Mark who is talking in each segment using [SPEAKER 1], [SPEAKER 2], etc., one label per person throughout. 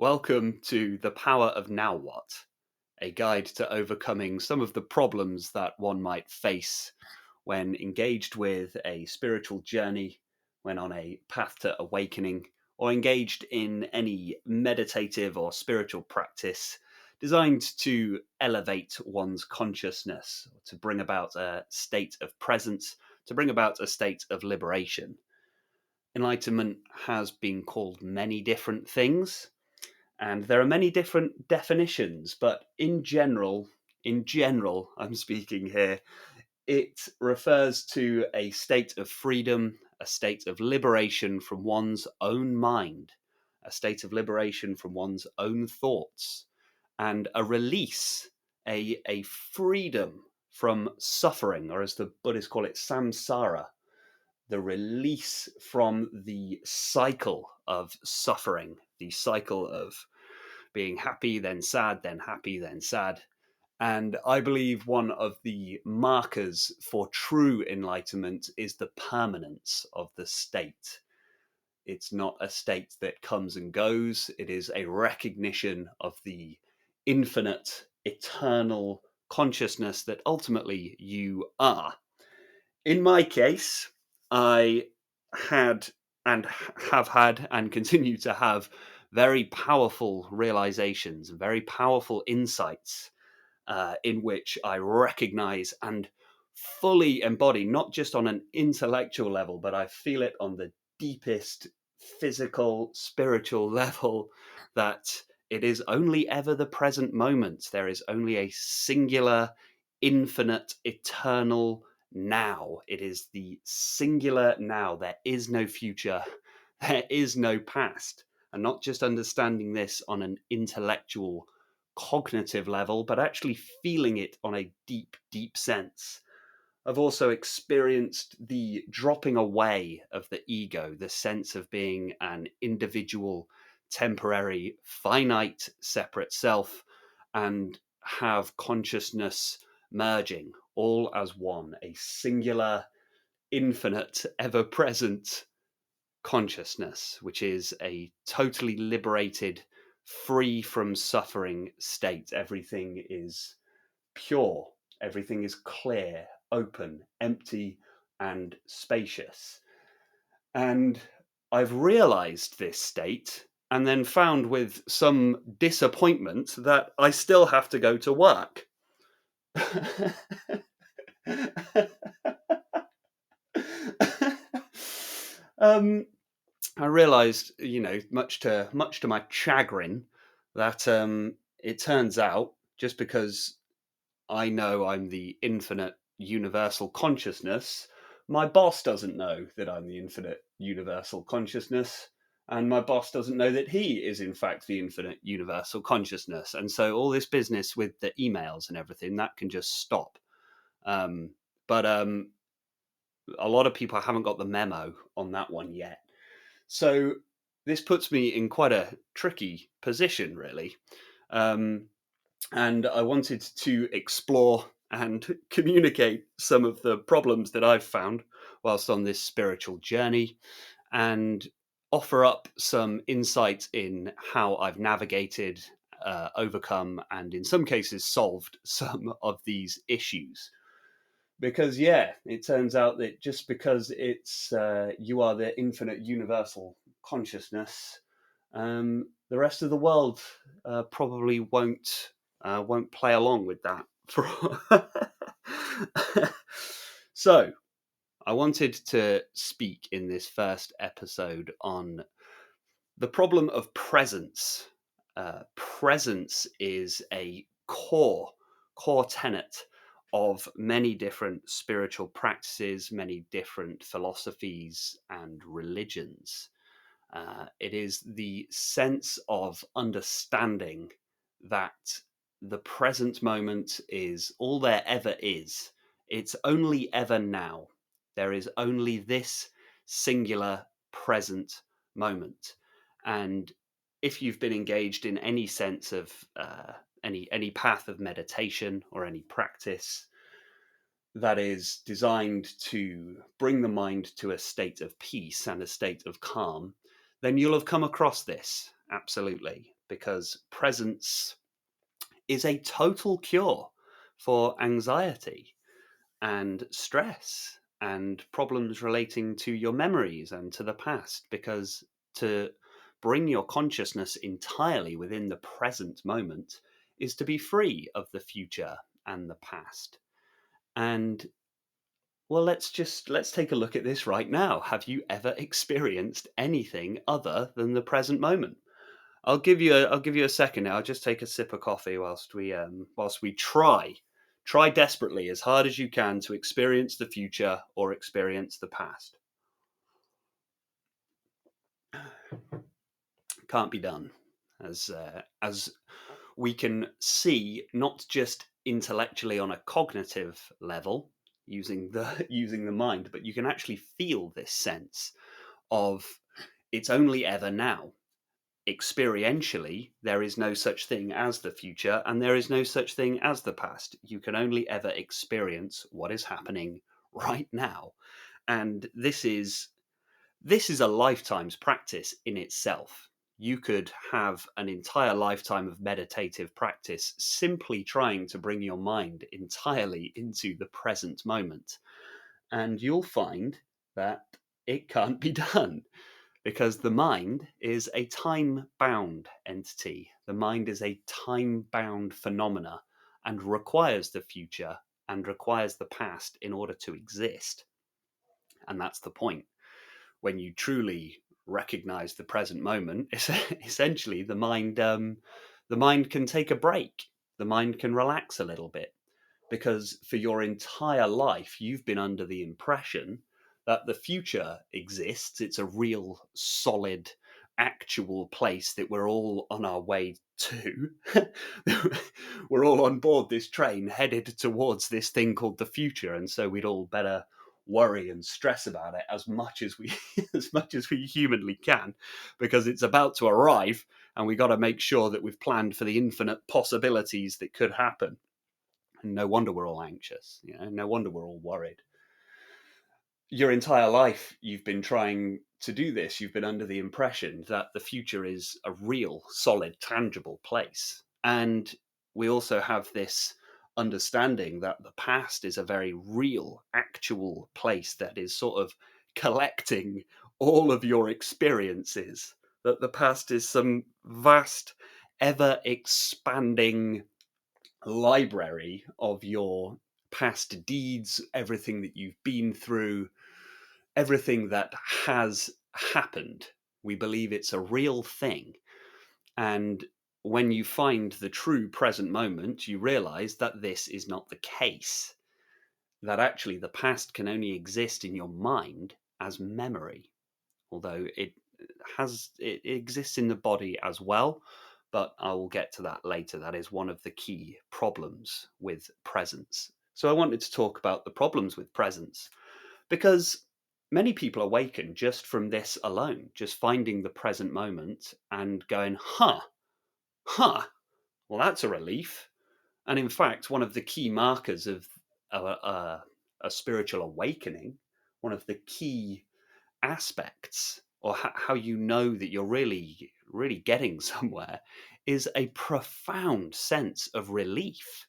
[SPEAKER 1] Welcome to The Power of Now What, a guide to overcoming some of the problems that one might face when engaged with a spiritual journey, when on a path to awakening, or engaged in any meditative or spiritual practice designed to elevate one's consciousness, to bring about a state of presence, to bring about a state of liberation. Enlightenment has been called many different things, and there are many different definitions, but in general, I'm speaking here, it refers to a state of freedom, a state of liberation from one's own mind, a state of liberation from one's own thoughts, and a release, a freedom from suffering, or as the Buddhists call it, samsara, the release from the cycle of suffering, the cycle of being happy, then sad, then happy, then sad. And I believe one of the markers for true enlightenment is the permanence of the state. It's not a state that comes and goes, it is a recognition of the infinite, eternal consciousness that ultimately you are. In my case, I had and have had and continue to have very powerful realizations and very powerful insights in which I recognize and fully embody, not just on an intellectual level, but I feel it on the deepest physical, spiritual level that it is only ever the present moment. There is only a singular, infinite, eternal now. It is the singular now. There is no future. There is no past. And not just understanding this on an intellectual, cognitive level, but actually feeling it on a deep, deep sense. I've also experienced the dropping away of the ego, the sense of being an individual, temporary, finite, separate self, and have consciousness merging all as one, a singular, infinite, ever present consciousness, which is a totally liberated, free from suffering state. Everything is pure, everything is clear, open, empty, and spacious. And I've realized this state and then found with some disappointment that I still have to go to work. um, I realized, much to my chagrin, that it turns out just because I know I'm the infinite universal consciousness, my boss doesn't know that I'm the infinite universal consciousness, and my boss doesn't know that he is in fact the infinite universal consciousness. And so all this business with the emails and everything, that can just stop. But a lot of people haven't got the memo on that one yet. So this puts me in quite a tricky position, really. And I wanted to explore and communicate some of the problems that I've found whilst on this spiritual journey, and offer up some insight in how I've navigated, overcome, and in some cases solved some of these issues. Because yeah, it turns out that just because it's you are the infinite universal consciousness, the rest of the world probably won't play along with that. So I wanted to speak in this first episode on the problem of presence. Presence is a core tenet of many different spiritual practices, many different philosophies and religions. It is the sense of understanding that the present moment is all there ever is. It's only ever now. There is only this singular present moment. And if you've been engaged in any sense of any path of meditation or any practice that is designed to bring the mind to a state of peace and a state of calm, then you'll have come across this, absolutely. because presence is a total cure for anxiety and stress and problems relating to your memories and to the past, because to bring your consciousness entirely within the present moment is to be free of the future and the past. And well, let's take a look at this right now. Have you ever experienced anything other than the present moment? I'll give you a second now. I'll just take a sip of coffee whilst we try desperately as hard as you can to experience the future or experience the past. Can't be done, as we can see, not just intellectually on a cognitive level using the using the mind, but you can actually feel this sense of it's only ever now. Experientially, there is no such thing as the future, and there is no such thing as the past. You can only ever experience what is happening right now. And this is a lifetime's practice in itself. You could have an entire lifetime of meditative practice simply trying to bring your mind entirely into the present moment. And you'll find that it can't be done, because the mind is a time-bound entity. The mind is a time-bound phenomena and requires the future and requires the past in order to exist. And that's the point. When you truly recognize the present moment, essentially the mind can take a break. The mind can relax a little bit, because for your entire life you've been under the impression that the future exists. It's a real, solid, actual place that we're all on our way to. We're all on board this train headed towards this thing called the future, and so we'd all better worry and stress about it as much as we as much as we humanly can, because it's about to arrive and we got to make sure that we've planned for the infinite possibilities that could happen. And no wonder we're all anxious, no wonder we're all worried. Your entire life, you've been trying to do this. You've been under the impression that the future is a real, solid, tangible place. And we also have this understanding that the past is a very real, actual place that is sort of collecting all of your experiences, that the past is some vast, ever expanding library of your past deeds, everything that you've been through, everything that has happened. We believe it's a real thing. And when you find the true present moment, you realize that this is not the case. That actually the past can only exist in your mind as memory, although it exists in the body as well, but I will get to that later. That is one of the key problems with presence. So I wanted to talk about the problems with presence, because many people awaken just from this alone, just finding the present moment and going, well, that's a relief. And in fact, one of the key markers of a spiritual awakening, one of the key aspects, or how you know that you're really, really getting somewhere, is a profound sense of relief.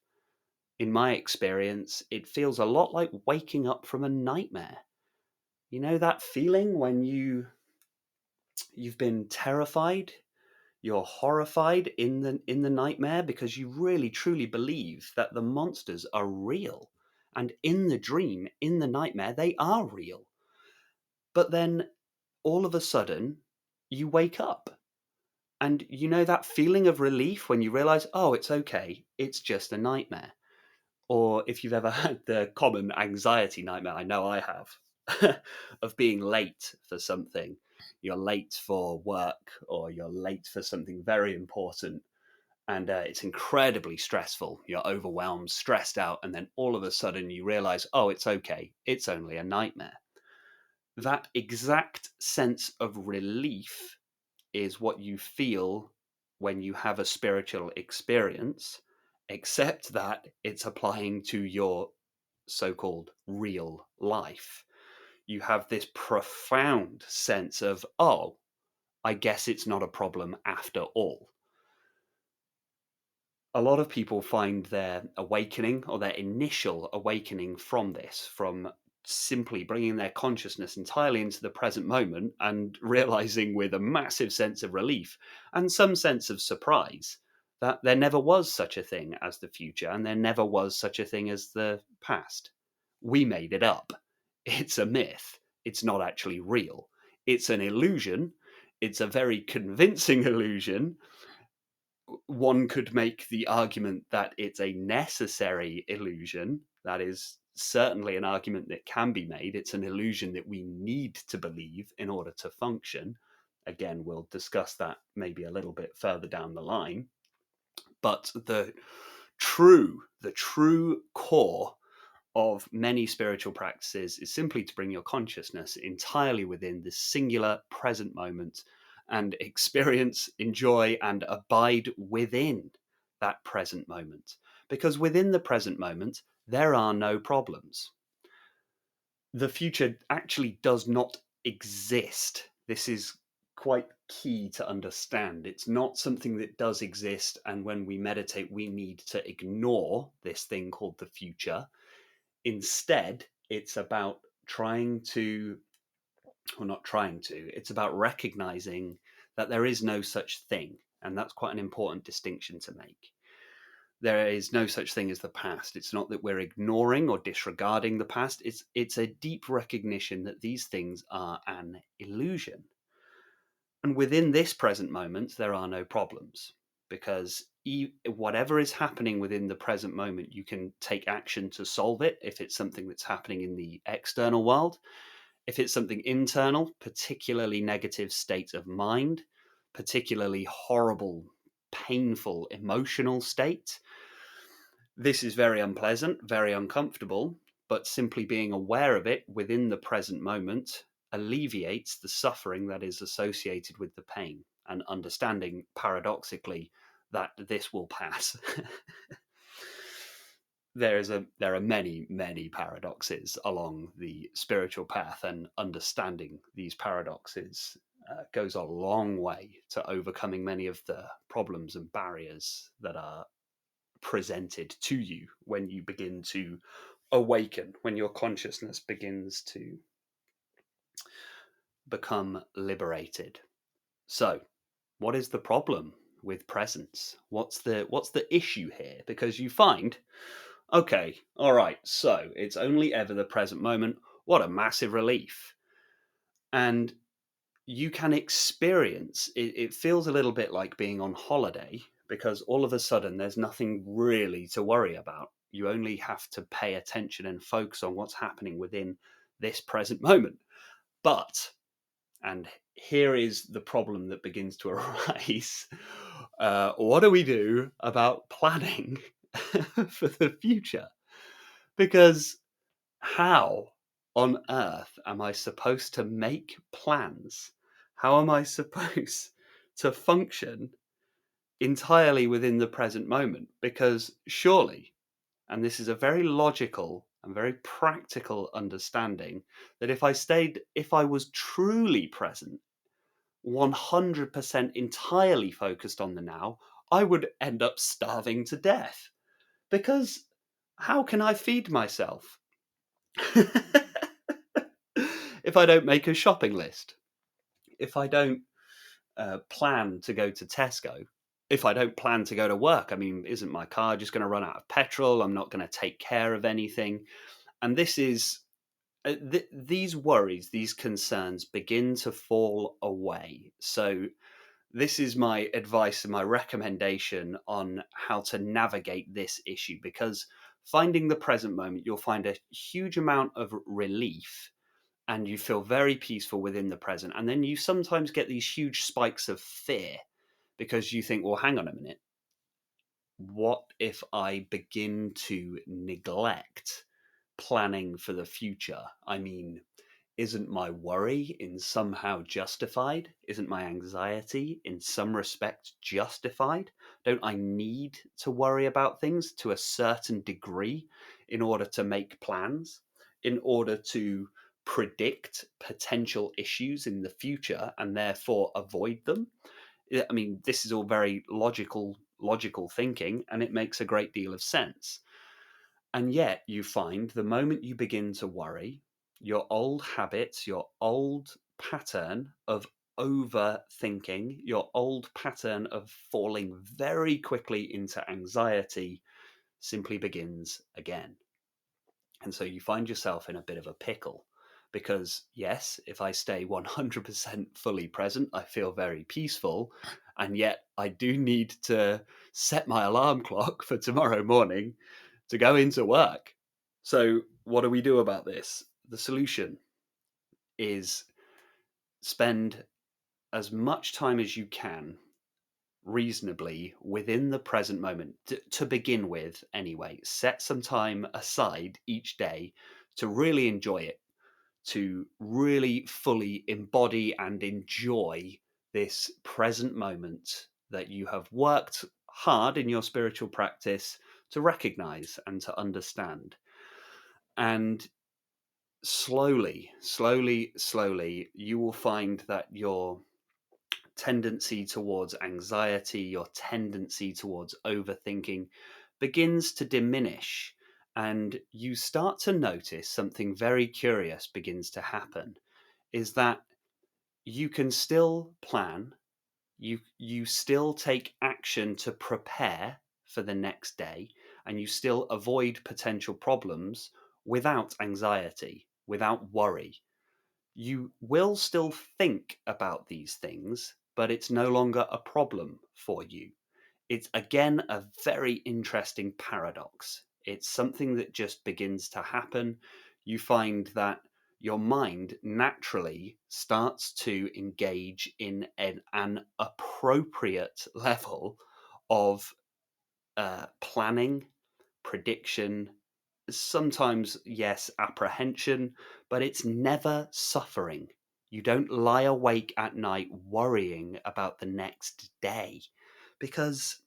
[SPEAKER 1] In my experience, it feels a lot like waking up from a nightmare. You know that feeling when you've been terrified, you're horrified in the nightmare because you really truly believe that the monsters are real, and in the dream, in the nightmare, they are real. But then all of a sudden you wake up, and you know that feeling of relief when you realize, oh, it's okay, it's just a nightmare. Or if you've ever had the common anxiety nightmare, I know I have, of being late for something. You're late for work, or you're late for something very important, and it's incredibly stressful. You're overwhelmed, stressed out, and then all of a sudden you realize, oh, it's okay, it's only a nightmare. That exact sense of relief is what you feel when you have a spiritual experience, except that it's applying to your so-called real life. You have this profound sense of, oh, I guess it's not a problem after all. A lot of people find their awakening or their initial awakening from this, from simply bringing their consciousness entirely into the present moment and realizing with a massive sense of relief and some sense of surprise that there never was such a thing as the future and there never was such a thing as the past. We made it up. It's a myth. It's not actually real. It's an illusion. It's a very convincing illusion. One could make the argument that it's a necessary illusion. That is certainly an argument that can be made. It's an illusion that we need to believe in order to function. Again, we'll discuss that maybe a little bit further down the line. But the true core of many spiritual practices is simply to bring your consciousness entirely within the singular present moment and experience, enjoy, and abide within that present moment. Because within the present moment, there are no problems. The future actually does not exist. This is quite key to understand. It's not something that does exist, and when we meditate, we need to ignore this thing called the future. Instead, it's about trying to, or not trying to, it's about recognizing that there is no such thing. And that's quite an important distinction to make. There is no such thing as the past. It's not that we're ignoring or disregarding the past. It's a deep recognition that these things are an illusion. And within this present moment, there are no problems because whatever is happening within the present moment, you can take action to solve it if it's something that's happening in the external world. If it's something internal, particularly negative state of mind, particularly horrible, painful, emotional state, this is very unpleasant, very uncomfortable, but simply being aware of it within the present moment alleviates the suffering that is associated with the pain and understanding, paradoxically, that this will pass. There are many paradoxes along the spiritual path, and understanding these paradoxes goes a long way to overcoming many of the problems and barriers that are presented to you when you begin to awaken, when your consciousness begins to become liberated. So, what is the problem with presence? What's the issue here? Because you find, okay, all right, so it's only ever the present moment. What a massive relief. And you can experience it feels a little bit like being on holiday because all of a sudden there's nothing really to worry about. You only have to pay attention and focus on what's happening within this present moment. But, and here is the problem that begins to arise, what do we do about planning for the future? Because how on earth am I supposed to make plans? How am I supposed to function entirely within the present moment? Because surely, and this is a very logical and very practical understanding, that if I was truly present, 100% entirely focused on the now, I would end up starving to death. Because how can I feed myself? If I don't make a shopping list, if I don't plan to go to Tesco, if I don't plan to go to work, I mean, isn't my car just going to run out of petrol? I'm not going to take care of anything. And this is, these worries, these concerns begin to fall away. So, this is my advice and my recommendation on how to navigate this issue, because finding the present moment, you'll find a huge amount of relief and you feel very peaceful within the present. And then you sometimes get these huge spikes of fear because you think, well, hang on a minute. What if I begin to neglect planning for the future? I mean, isn't my worry in somehow justified? Isn't my anxiety in some respect justified? Don't I need to worry about things to a certain degree in order to make plans, in order to predict potential issues in the future and therefore avoid them? I mean, this is all very logical logical thinking, and it makes a great deal of sense. And yet you find the moment you begin to worry, your old habits, your old pattern of overthinking, your old pattern of falling very quickly into anxiety simply begins again. And so you find yourself in a bit of a pickle because, yes, if I stay 100% fully present, I feel very peaceful. And yet I do need to set my alarm clock for tomorrow morning to go into work. So, what do we do about this? The solution is spend as much time as you can reasonably within the present moment to begin with, anyway. Set some time aside each day to really enjoy it, to really fully embody and enjoy this present moment that you have worked hard in your spiritual practice to recognize and to understand. And slowly, you will find that your tendency towards anxiety, your tendency towards overthinking begins to diminish. And you start to notice something very curious begins to happen is that you can still plan, you still take action to prepare for the next day, and you still avoid potential problems without anxiety, without worry. You will still think about these things, but it's no longer a problem for you. It's again a very interesting paradox. It's something that just begins to happen. You find that your mind naturally starts to engage in an appropriate level of planning, prediction, sometimes, yes, apprehension, but it's never suffering. You don't lie awake at night worrying about the next day because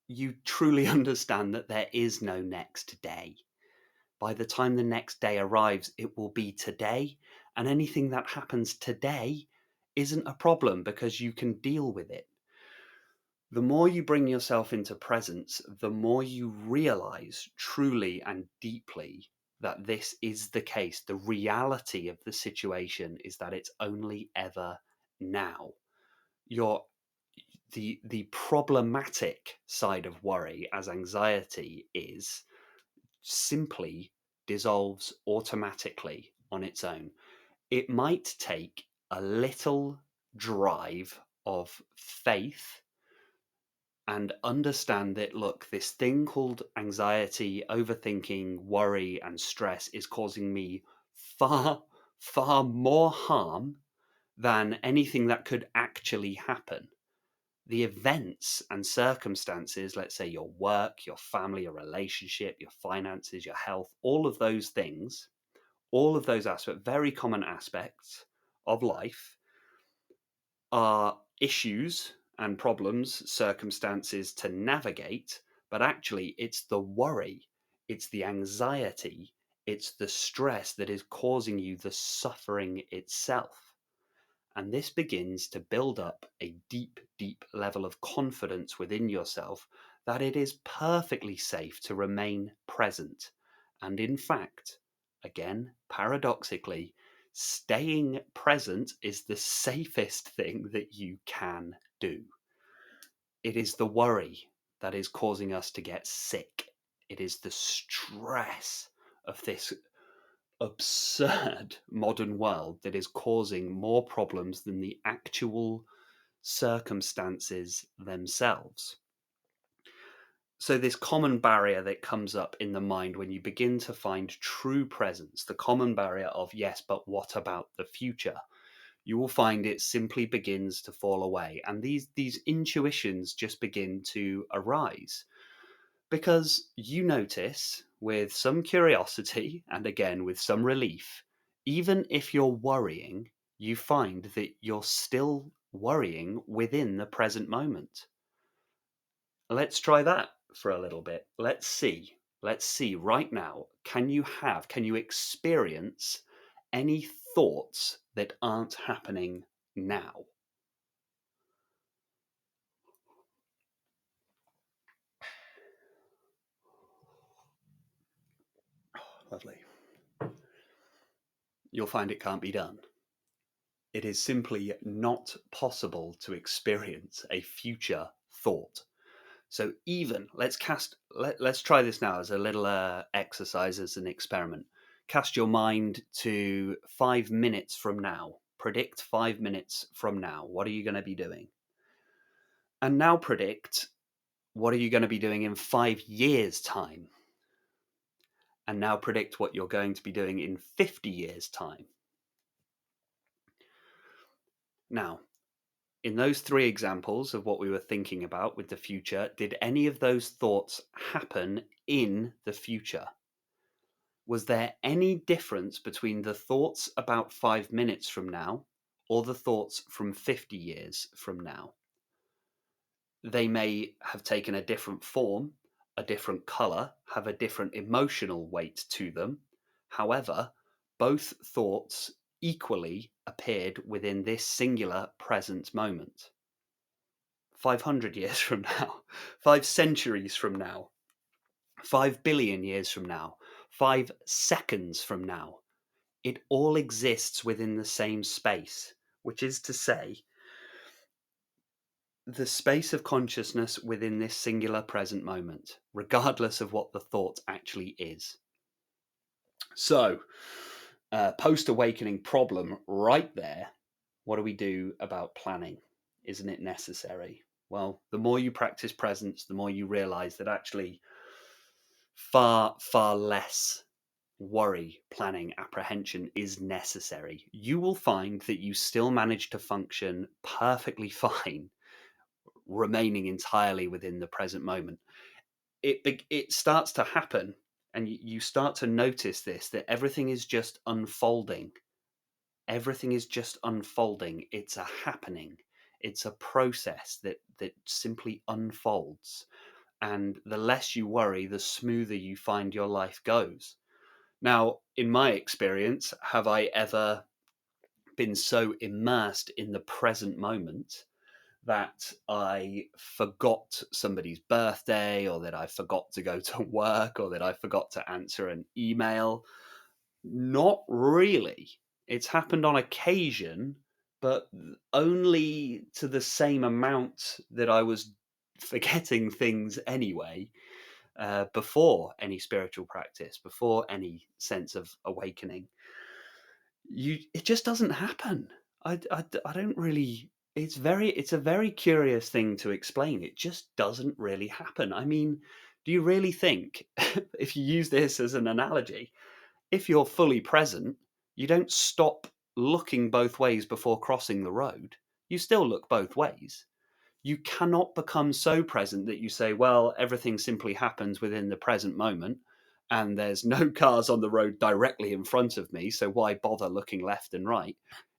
[SPEAKER 1] you truly understand that there is no next day. By the time the next day arrives, it will be today, and anything that happens today isn't a problem because you can deal with it. The more you bring yourself into presence, the more you realize truly and deeply that this is the case. The reality of the situation is that it's only ever now. Your the problematic side of worry as anxiety is simply dissolves automatically on its own. It might take a little drive of faith and understand that, look, this thing called anxiety, overthinking, worry, and stress is causing me far more harm than anything that could actually happen. The events and circumstances, let's say your work, your family, your relationship, your finances, your health, all of those things, all of those aspects, very common aspects of life, are issues and problems, circumstances to navigate, but actually it's the worry, it's the anxiety, it's the stress that is causing you the suffering itself. And this begins to build up a deep level of confidence within yourself that it is perfectly safe to remain present. And in fact, again, paradoxically, staying present is the safest thing that you can do. It is the worry that is causing us to get sick. It is the stress of this absurd modern world that is causing more problems than the actual circumstances themselves. So, this common barrier that comes up in the mind when you begin to find true presence, the common barrier of, yes, but what about the future? You will find it simply begins to fall away. And these intuitions just begin to arise because you notice with some curiosity and again with some relief, even if you're worrying, you find that you're still worrying within the present moment. Let's try that for a little bit. Let's see. Let's see right now. Can you experience any thoughts that aren't happening now? Lovely. You'll find it can't be done. It is simply not possible to experience a future thought. So even let's try this now as a little exercise, as an experiment. Cast your mind to 5 minutes from now. Predict 5 minutes from now. What are you going to be doing? And now predict what are you going to be doing in 5 years' time. And now predict what you're going to be doing in 50 years' time. Now, in those three examples of what we were thinking about with the future, did any of those thoughts happen in the future? Was there any difference between the thoughts about 5 minutes from now or the thoughts from 50 years from now? They may have taken a different form, a different color, have a different emotional weight to them. However, both thoughts equally appeared within this singular present moment. 500 years from now, 5 centuries from now, 5 billion years from now, 5 seconds from now. It all exists within the same space, which is to say, the space of consciousness within this singular present moment, regardless of what the thought actually is. So, post-awakening problem right there. What do we do about planning? Isn't it necessary? Well, the more you practice presence, the more you realize that actually far, far less worry, planning, apprehension is necessary. You will find that you still manage to function perfectly fine, remaining entirely within the present moment. It starts to happen, and you start to notice this, that everything is just unfolding. Everything is just unfolding. It's a happening. It's a process that simply unfolds. And the less you worry, the smoother you find your life goes. Now, in my experience, have I ever been so immersed in the present moment that I forgot somebody's birthday, or that I forgot to go to work, or that I forgot to answer an email? Not really. It's happened on occasion, but only to the same amount that I was forgetting things anyway, before any spiritual practice, before any sense of awakening. It just doesn't happen. I don't really. It's a very curious thing to explain. It just doesn't really happen. I mean, do you really think, if you use this as an analogy, if you're fully present, you don't stop looking both ways before crossing the road. You still look both ways. You cannot become so present that you say, well, everything simply happens within the present moment, and there's no cars on the road directly in front of me, so why bother looking left and right?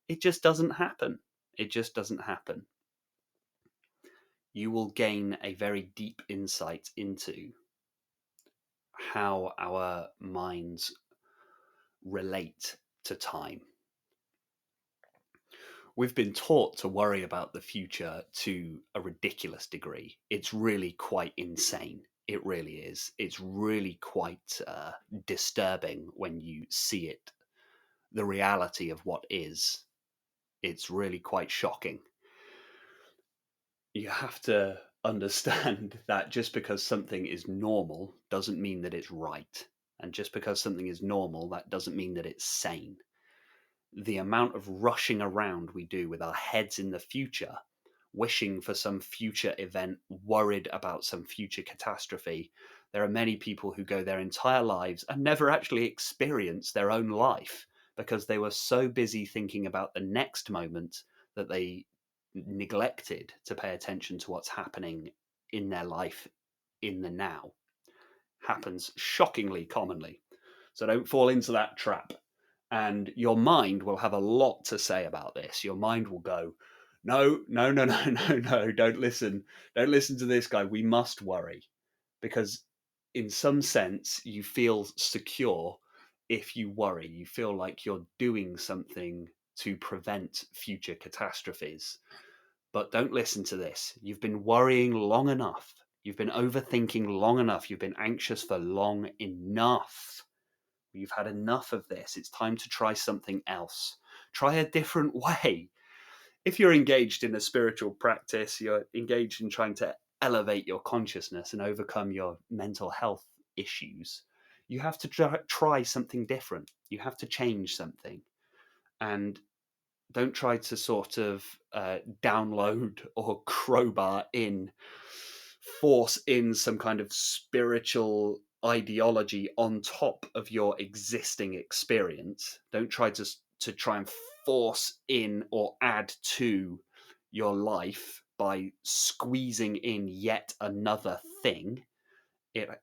[SPEAKER 1] It just doesn't happen. It just doesn't happen. You will gain a very deep insight into how our minds relate to time. We've been taught to worry about the future to a ridiculous degree. It's really quite insane. It really is. It's really quite disturbing when you see it. The reality of what is. It's really quite shocking. You have to understand that just because something is normal doesn't mean that it's right. And just because something is normal, that doesn't mean that it's sane. The amount of rushing around we do with our heads in the future, wishing for some future event, worried about some future catastrophe. There are many people who go their entire lives and never actually experience their own life because they were so busy thinking about the next moment that they neglected to pay attention to what's happening in their life in the now. Happens shockingly commonly. So don't fall into that trap. And your mind will have a lot to say about this. Your mind will go, no, no, no, no, no, no, don't listen. Don't listen to this guy. We must worry. Because in some sense, you feel secure if you worry. You feel like you're doing something to prevent future catastrophes. But don't listen to this. You've been worrying long enough. You've been overthinking long enough. You've been anxious for long enough. You've had enough of this. It's time to try something else. Try a different way. If you're engaged in a spiritual practice, you're engaged in trying to elevate your consciousness and overcome your mental health issues, you have to try something different. You have to change something. And don't try to sort of download or crowbar in, force in some kind of spiritual ideology on top of your existing experience. Don't try to try and force in or add to your life by squeezing in yet another thing.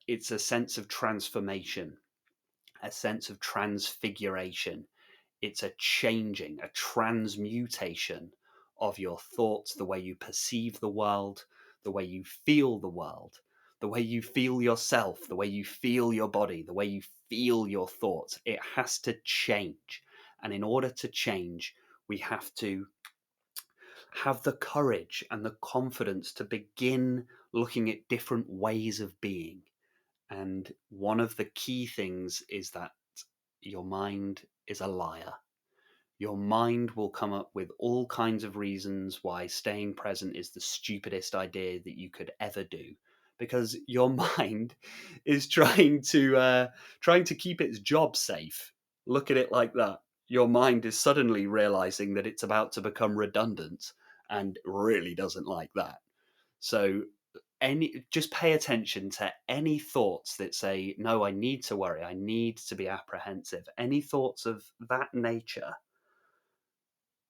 [SPEAKER 1] It's a sense of transformation, a sense of transfiguration. It's a changing, a transmutation of your thoughts, the way you perceive the world, the way you feel the world, the way you feel yourself, the way you feel your body, the way you feel your thoughts. It has to change. And in order to change, we have to have the courage and the confidence to begin looking at different ways of being. And one of the key things is that your mind is a liar. Your mind will come up with all kinds of reasons why staying present is the stupidest idea that you could ever do, because your mind is trying to keep its job safe. Look at it like that. Your mind is suddenly realizing that it's about to become redundant and really doesn't like that. So just pay attention to any thoughts that say, no, I need to worry, I need to be apprehensive. Any thoughts of that nature,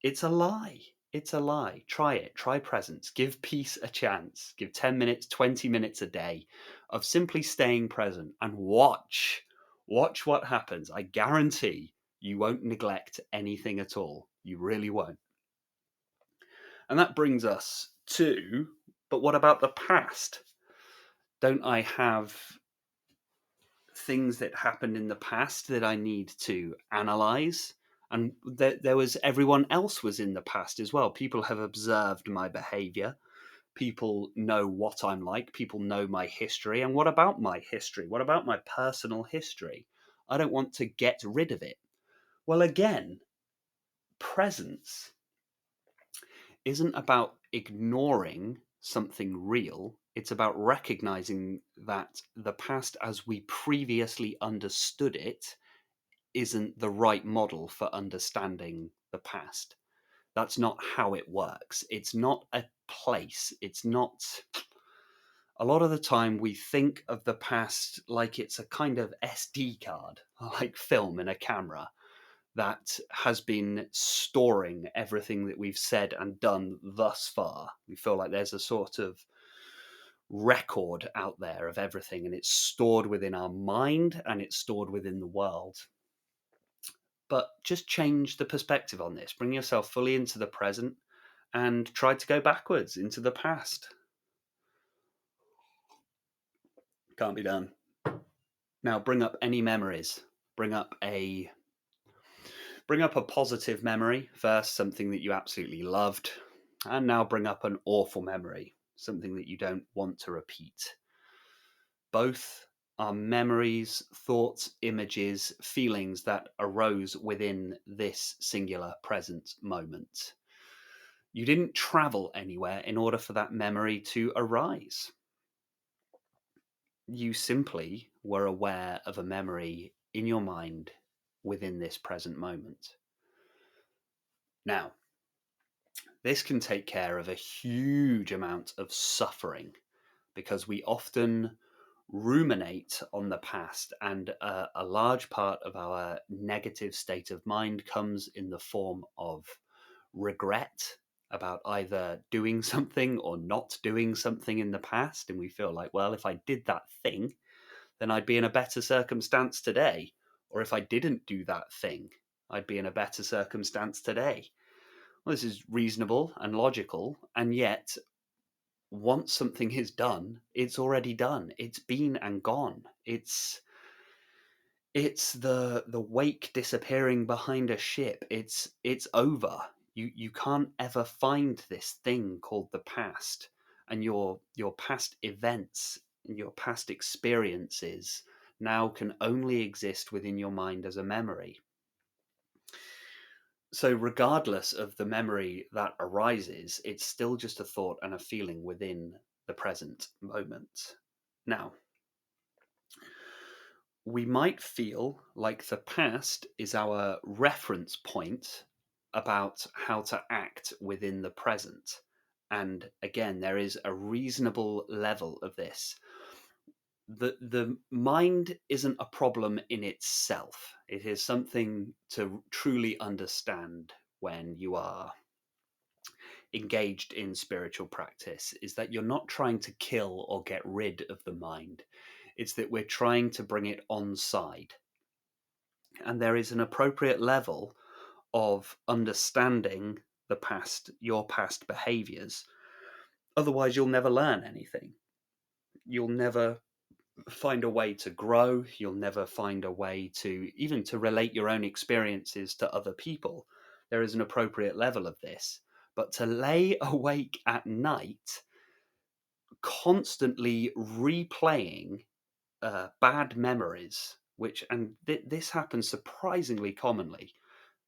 [SPEAKER 1] it's a lie. It's a lie. Try it. Try presence. Give peace a chance. Give 10 minutes, 20 minutes a day of simply staying present and watch. Watch what happens. I guarantee you won't neglect anything at all. You really won't. And that brings us to, but what about the past? Don't I have things that happened in the past that I need to analyze? And there was, everyone else was in the past as well. People have observed my behavior. People know what I'm like. People know my history. And what about my history? What about my personal history? I don't want to get rid of it. Well, again, presence isn't about ignoring something real. It's about recognizing that the past as we previously understood it isn't the right model for understanding the past. That's not how it works. It's not a place. It's not. A lot of the time, we think of the past like it's a kind of SD card, like film in a camera, that has been storing everything that we've said and done thus far. We feel like there's a sort of record out there of everything, and it's stored within our mind and it's stored within the world. But just change the perspective on this. Bring yourself fully into the present and try to go backwards into the past. Can't be done. Now bring up any memories. Bring up a positive memory first, something that you absolutely loved, and now bring up an awful memory, something that you don't want to repeat. Both are memories, thoughts, images, feelings that arose within this singular present moment. You didn't travel anywhere in order for that memory to arise. You simply were aware of a memory in your mind within this present moment. Now, this can take care of a huge amount of suffering because we often ruminate on the past, and a large part of our negative state of mind comes in the form of regret about either doing something or not doing something in the past. And we feel like, well, if I did that thing, then I'd be in a better circumstance today. Or if I didn't do that thing, I'd be in a better circumstance today. Well, this is reasonable and logical, and yet once something is done, it's already done. It's been and gone. It's the wake disappearing behind a ship. It's over. You can't ever find this thing called the past, and your past events, your past experiences now can only exist within your mind as a memory. So, regardless of the memory that arises, it's still just a thought and a feeling within the present moment. Now, we might feel like the past is our reference point about how to act within the present. And again, there is a reasonable level of this. The mind isn't a problem in itself. It is something to truly understand when you are engaged in spiritual practice, is that you're not trying to kill or get rid of the mind. It's that we're trying to bring it on side. And there is an appropriate level of understanding your past behaviors. Otherwise, you'll never learn anything. You'll never find a way to grow. You'll never find a way to even to relate your own experiences to other people. There is an appropriate level of this. But to lay awake at night, constantly replaying bad memories, this happens surprisingly commonly.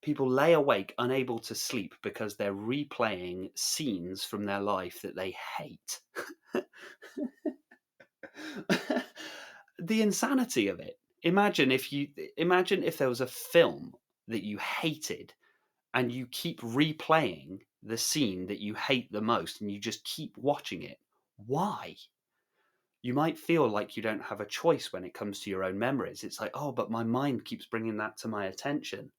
[SPEAKER 1] People lay awake unable to sleep because they're replaying scenes from their life that they hate. The insanity of it. Imagine if there was a film that you hated and you keep replaying the scene that you hate the most and you just keep watching it. Why? You might feel like you don't have a choice when it comes to your own memories. It's like, oh, but my mind keeps bringing that to my attention.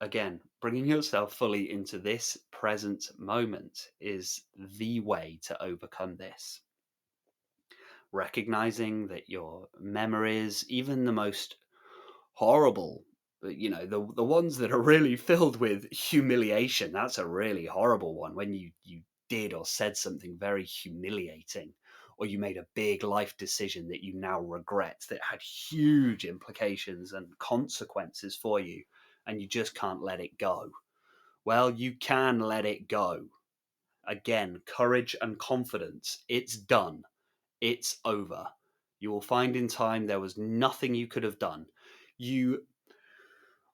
[SPEAKER 1] Again, bringing yourself fully into this present moment is the way to overcome this. Recognizing that your memories, even the most horrible, the ones that are really filled with humiliation, that's a really horrible one. When you did or said something very humiliating, or you made a big life decision that you now regret, that had huge implications and consequences for you, and you just can't let it go. Well, you can let it go. Again, courage and confidence. It's done. It's over. You will find in time there was nothing you could have done.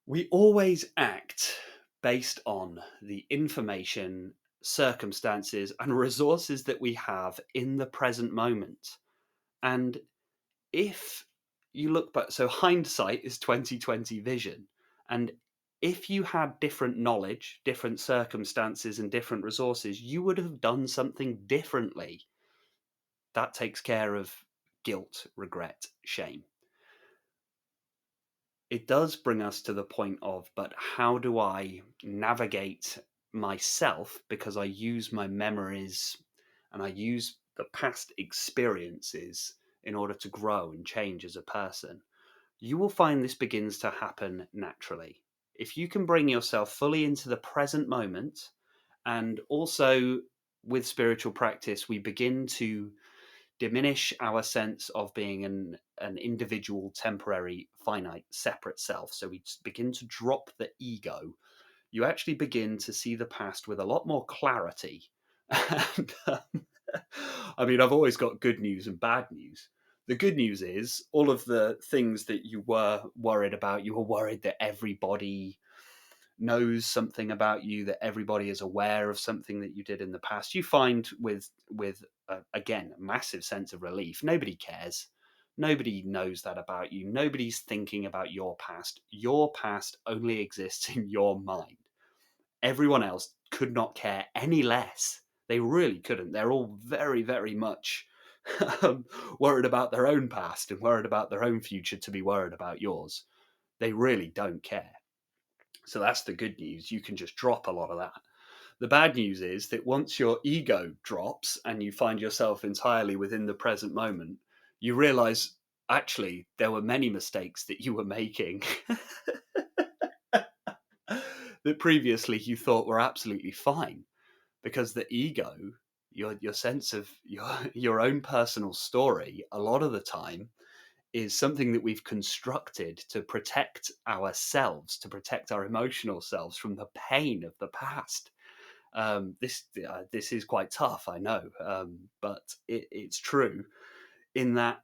[SPEAKER 1] We always act based on the information, circumstances, and resources that we have in the present moment. And if you look back, so hindsight is 2020 vision. And if you had different knowledge, different circumstances, and different resources, you would have done something differently. That takes care of guilt, regret, shame. It does bring us to the point of, but how do I navigate myself? Because I use my memories and I use the past experiences in order to grow and change as a person. You will find this begins to happen naturally. If you can bring yourself fully into the present moment, and also with spiritual practice, we begin to diminish our sense of being an individual, temporary, finite, separate self. So we begin to drop the ego. You actually begin to see the past with a lot more clarity. And I mean, I've always got good news and bad news. The good news is all of the things that you were worried about, you were worried that everybody knows something about you, that everybody is aware of something that you did in the past. You find with again, a massive sense of relief. Nobody cares. Nobody knows that about you. Nobody's thinking about your past. Your past only exists in your mind. Everyone else could not care any less. They really couldn't. They're all very, very much worried about their own past and worried about their own future to be worried about yours. They really don't care. So that's the good news. You can just drop a lot of that. The bad news is that once your ego drops and you find yourself entirely within the present moment, you realize actually there were many mistakes that you were making that previously you thought were absolutely fine, because the ego, your sense of your own personal story, a lot of the time is something that we've constructed to protect ourselves, to protect our emotional selves from the pain of the past. This is quite tough, I know, but it's true in that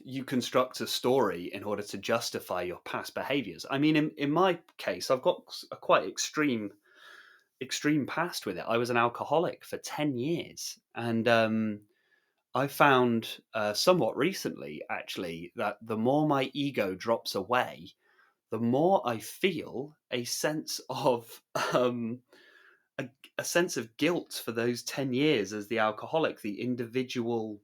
[SPEAKER 1] you construct a story in order to justify your past behaviors. I mean, in my case, I've got a quite extreme past with it. I was an alcoholic for 10 years. And I found somewhat recently, actually, that the more my ego drops away, the more I feel a sense of a, a sense of guilt for those 10 years as the alcoholic, the individual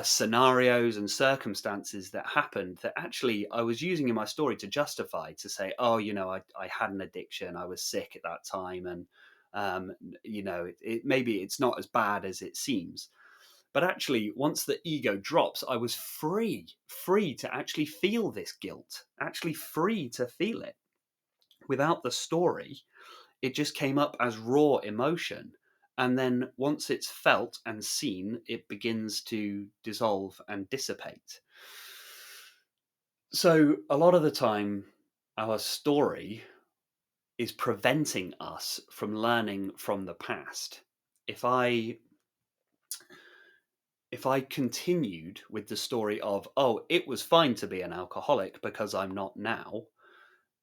[SPEAKER 1] scenarios and circumstances that happened that actually I was using in my story to justify, to say, oh, I had an addiction, I was sick at that time, and maybe it's not as bad as it seems. But actually, once the ego drops, I was free to actually feel this guilt, actually free to feel it. Without the story, it just came up as raw emotion. And then once it's felt and seen, it begins to dissolve and dissipate. So a lot of the time, our story is preventing us from learning from the past. If I continued with the story of, oh, it was fine to be an alcoholic because I'm not now,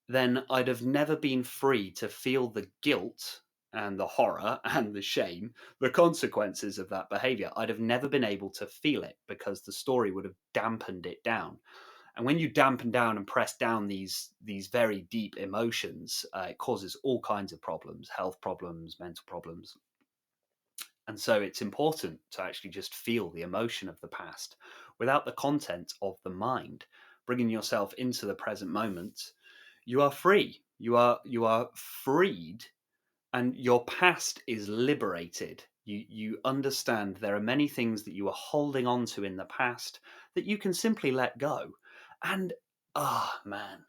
[SPEAKER 1] then I'd have never been free to feel the guilt and the horror and the shame, the consequences of that behavior. I'd have never been able to feel it because the story would have dampened it down. And when you dampen down and press down these very deep emotions, it causes all kinds of problems, health problems, mental problems. And so it's important to actually just feel the emotion of the past without the content of the mind. Bringing yourself into the present moment, you are free. You are freed, and your past is liberated. You understand there are many things that you are holding on to in the past that you can simply let go. And man,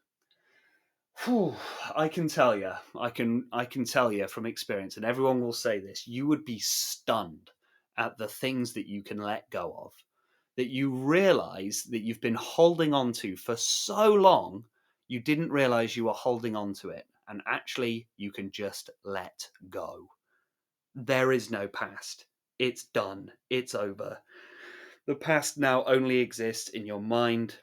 [SPEAKER 1] whew, I can tell you, I can tell you from experience, and everyone will say this, you would be stunned at the things that you can let go of, that you realize that you've been holding on to for so long, you didn't realize you were holding on to it. And actually, you can just let go. There is no past. It's done. It's over. The past now only exists in your mind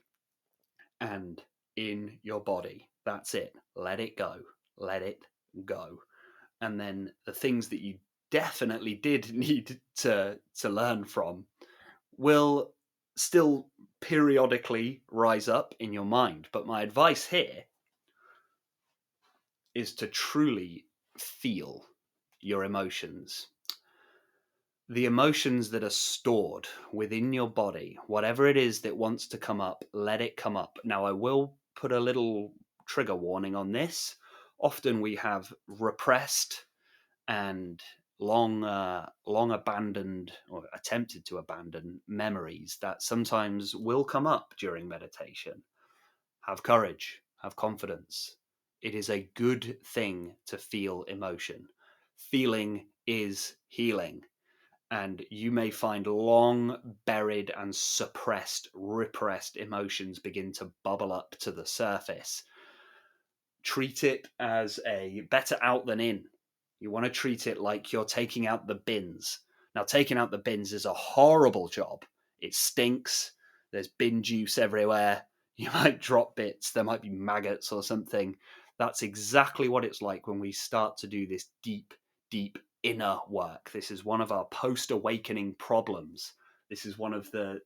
[SPEAKER 1] and in your body. That's it. Let it go. Let it go. And then the things that you definitely did need to learn from will still periodically rise up in your mind. But my advice here is to truly feel your emotions. The emotions that are stored within your body, whatever it is that wants to come up, let it come up. Now, I will put a little trigger warning on this. Often we have repressed and long abandoned or attempted to abandon memories that sometimes will come up during meditation. Have courage, have confidence. It is a good thing to feel emotion. Feeling is healing. And you may find long buried and suppressed, repressed emotions begin to bubble up to the surface. Treat it as a better out than in. You want to treat it like you're taking out the bins. Now, taking out the bins is a horrible job. It stinks. There's bin juice everywhere. You might drop bits. There might be maggots or something. That's exactly what it's like when we start to do this deep, deep inner work. This is one of our post-awakening problems. This is one of the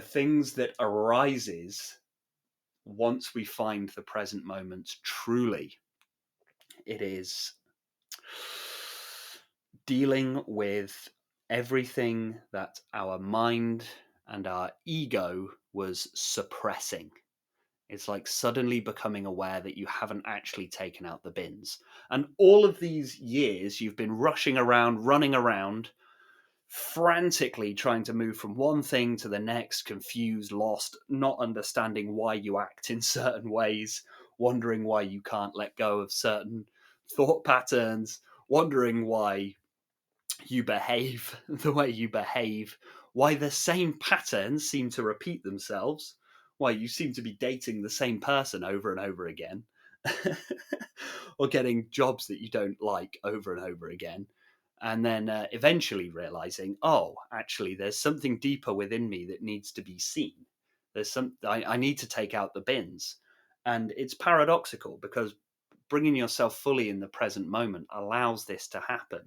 [SPEAKER 1] things that arises once we find the present moment truly. It is dealing with everything that our mind and our ego was suppressing. It's like suddenly becoming aware that you haven't actually taken out the bins. And all of these years, you've been rushing around, running around, frantically trying to move from one thing to the next, confused, lost, not understanding why you act in certain ways, wondering why you can't let go of certain thought patterns, wondering why you behave the way you behave, why the same patterns seem to repeat themselves, why you seem to be dating the same person over and over again, or getting jobs that you don't like over and over again. And then eventually realizing, oh, actually, there's something deeper within me that needs to be seen. I need to take out the bins. And it's paradoxical because bringing yourself fully in the present moment allows this to happen.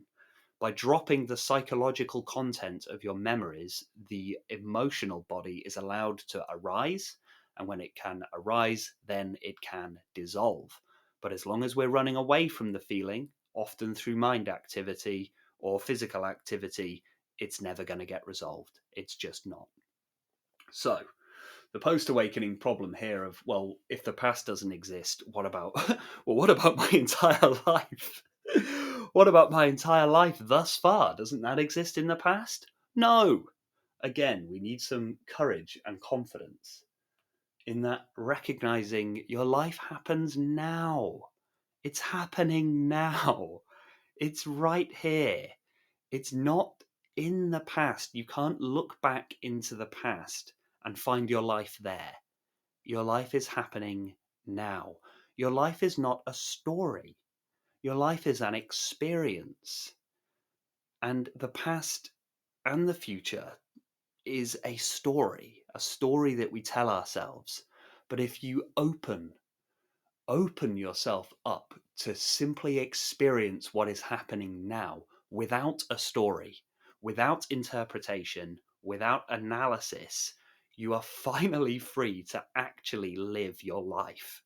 [SPEAKER 1] By dropping the psychological content of your memories, the emotional body is allowed to arise. And when it can arise, then it can dissolve. But as long as we're running away from the feeling, often through mind activity or physical activity, it's never going to get resolved. It's just not. So, the post-awakening problem here of, well, if the past doesn't exist, what about what about my entire life? What about my entire life thus far? Doesn't that exist in the past? No. Again, we need some courage and confidence in that recognizing your life happens now. It's happening now. It's right here. It's not in the past. You can't look back into the past and find your life there. Your life is happening now. Your life is not a story. Your life is an experience. And the past and the future is a story that we tell ourselves. But if you open yourself up to simply experience what is happening now without a story, without interpretation, without analysis, you are finally free to actually live your life,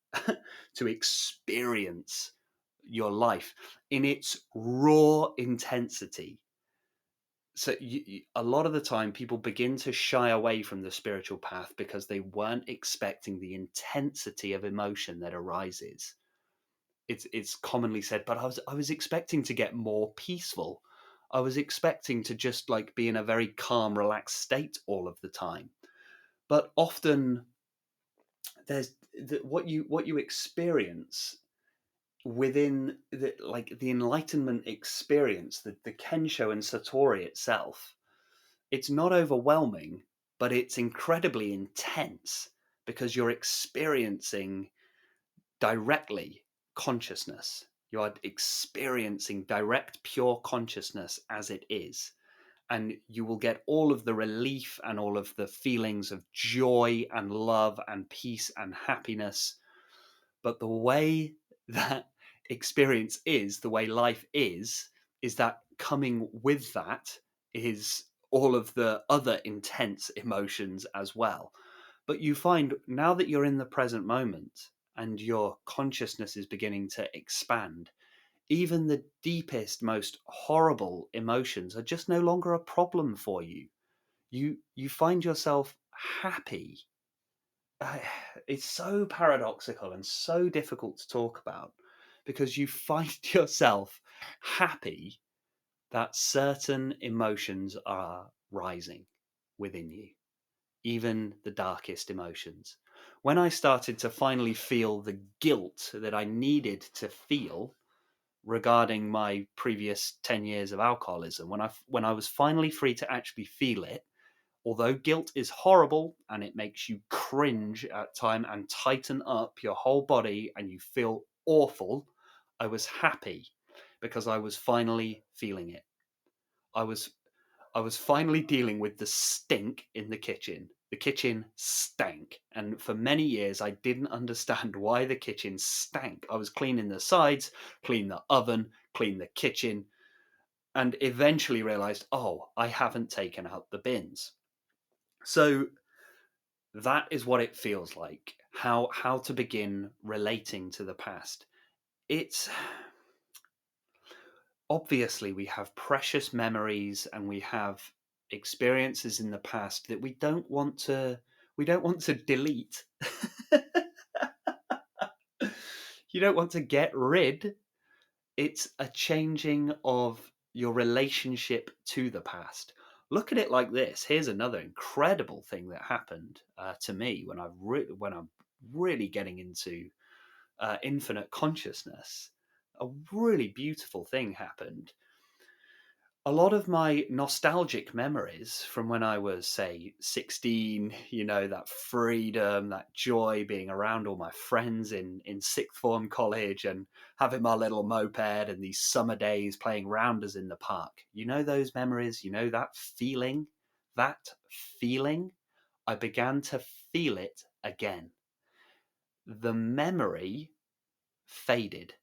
[SPEAKER 1] to experience your life in its raw intensity. So a lot of the time people begin to shy away from the spiritual path because they weren't expecting the intensity of emotion that arises. It's commonly said, but I was expecting to get more peaceful. I was expecting to just like be in a very calm, relaxed state all of the time. But often there's what you experience within the enlightenment experience, the Kensho and Satori itself. It's not overwhelming, but it's incredibly intense because you're experiencing directly consciousness. You are experiencing direct, pure consciousness as it is. And you will get all of the relief and all of the feelings of joy and love and peace and happiness. But the way that experience is, the way life is that coming with that is all of the other intense emotions as well. But you find now that you're in the present moment and your consciousness is beginning to expand, even the deepest, most horrible emotions are just no longer a problem for you. You find yourself happy. uh, it's so paradoxical and so difficult to talk about because you find yourself happy that certain emotions are rising within you, even the darkest emotions. When I started to finally feel the guilt that I needed to feel regarding my previous 10 years of alcoholism, when I was finally free to actually feel it, although guilt is horrible and it makes you cringe at time and tighten up your whole body and you feel awful, I was happy because I was finally feeling it. I was I was finally dealing with the stink in the kitchen. The kitchen stank, and for many years I didn't understand why the kitchen stank. I was cleaning the sides, clean the oven, clean the kitchen, and eventually realized, oh, I haven't taken out the bins. So that is what it feels like. How to begin relating to the past. It's obviously we have precious memories and we have experiences in the past that we don't want to delete. You don't want to get rid. It's a changing of your relationship to the past. Look at it like this. Here's another incredible thing that happened to me when I'm really getting into infinite consciousness. A really beautiful thing happened. A lot of my nostalgic memories from when I was, say, 16, that freedom, that joy being around all my friends in sixth form college and having my little moped and these summer days playing rounders in the park. Those memories, that feeling, I began to feel it again. The memory faded.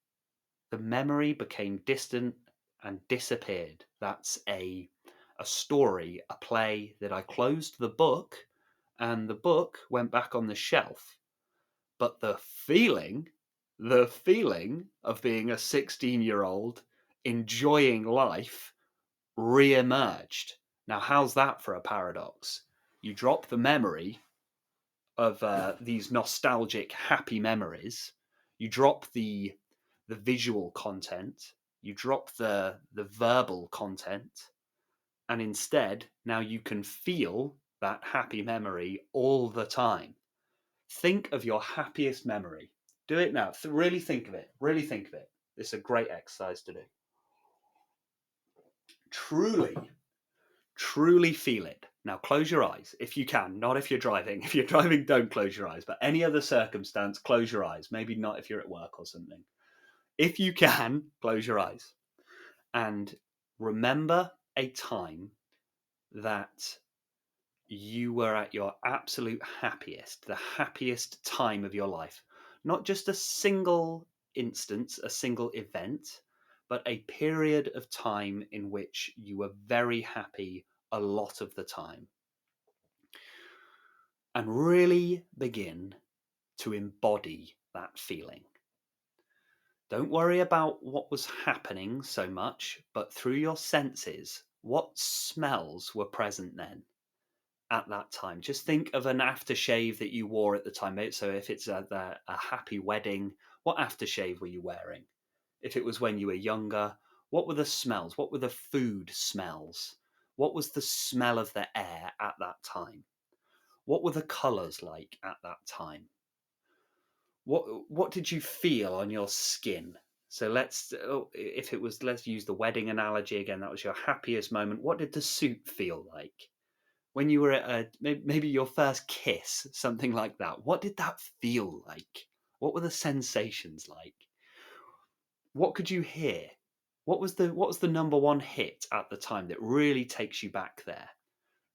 [SPEAKER 1] The memory became distant and disappeared. That's a story, a play that I closed the book and the book went back on the shelf. But the feeling of being a 16-year-old enjoying life re-emerged. Now, how's that for a paradox? You drop the memory of these nostalgic, happy memories. You drop the visual content. You drop the verbal content, and instead, now you can feel that happy memory all the time. Think of your happiest memory. Do it now. Really think of it. Really think of it. It's a great exercise to do. Truly, truly feel it. Now close your eyes if you can, not if you're driving. If you're driving, don't close your eyes. But any other circumstance, close your eyes. Maybe not if you're at work or something. If you can, close your eyes and remember a time that you were at your absolute happiest, the happiest time of your life. Not just a single instance, a single event, but a period of time in which you were very happy a lot of the time. And really begin to embody that feeling. Don't worry about what was happening so much, but through your senses, what smells were present then at that time? Just think of an aftershave that you wore at the time. So if it's a happy wedding, what aftershave were you wearing? If it was when you were younger, what were the smells? What were the food smells? What was the smell of the air at that time? What were the colours like at that time? What did you feel on your skin? So let's use the wedding analogy again. That was your happiest moment. What did the suit feel like when you were at maybe your first kiss, something like that? What did that feel like? What were the sensations like? What could you hear? What was the number one hit at the time that really takes you back there?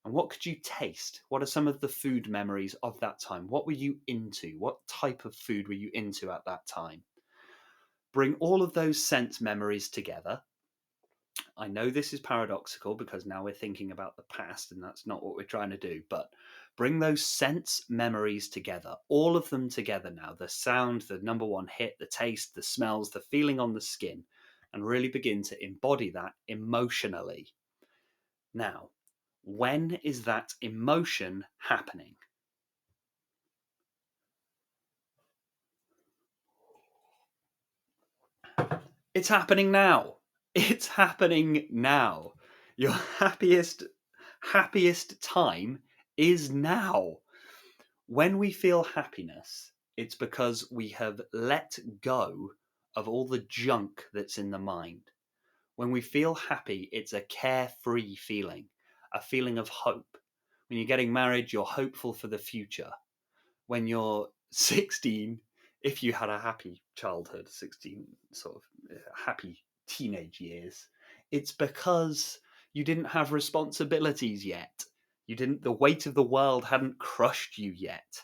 [SPEAKER 1] And what could you taste? What are some of the food memories of that time? What were you into? What type of food were you into at that time? Bring all of those sense memories together. I know this is paradoxical because now we're thinking about the past and that's not what we're trying to do, but bring those sense memories together, all of them together now. The sound, the number one hit, the taste, the smells, the feeling on the skin, and really begin to embody that emotionally. Now, when is that emotion happening? It's happening now. It's happening now. Your happiest time is now. When we feel happiness, it's because we have let go of all the junk that's in the mind. When we feel happy, it's a carefree feeling, a feeling of hope. When you're getting married, you're hopeful for the future. When you're 16, if you had a happy childhood, 16 sort of happy teenage years, it's because you didn't have responsibilities yet. The weight of the world hadn't crushed you yet.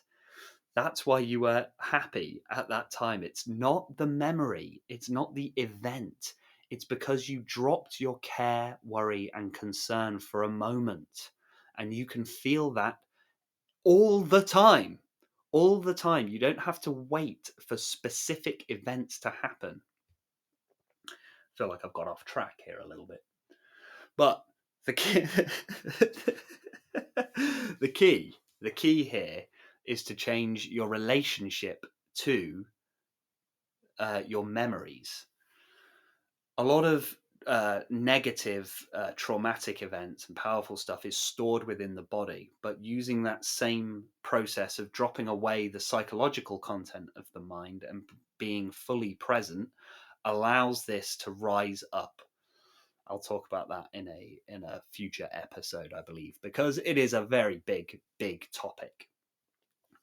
[SPEAKER 1] That's why you were happy at that time. It's not the memory, it's not the event. It's because you dropped your care, worry, and concern for a moment. And you can feel that all the time. All the time. You don't have to wait for specific events to happen. I feel like I've got off track here a little bit. But the key, the key here is to change your relationship to your memories. A lot of negative, traumatic events and powerful stuff is stored within the body, but using that same process of dropping away the psychological content of the mind and being fully present allows this to rise up. I'll talk about that in a future episode, I believe, because it is a very big topic.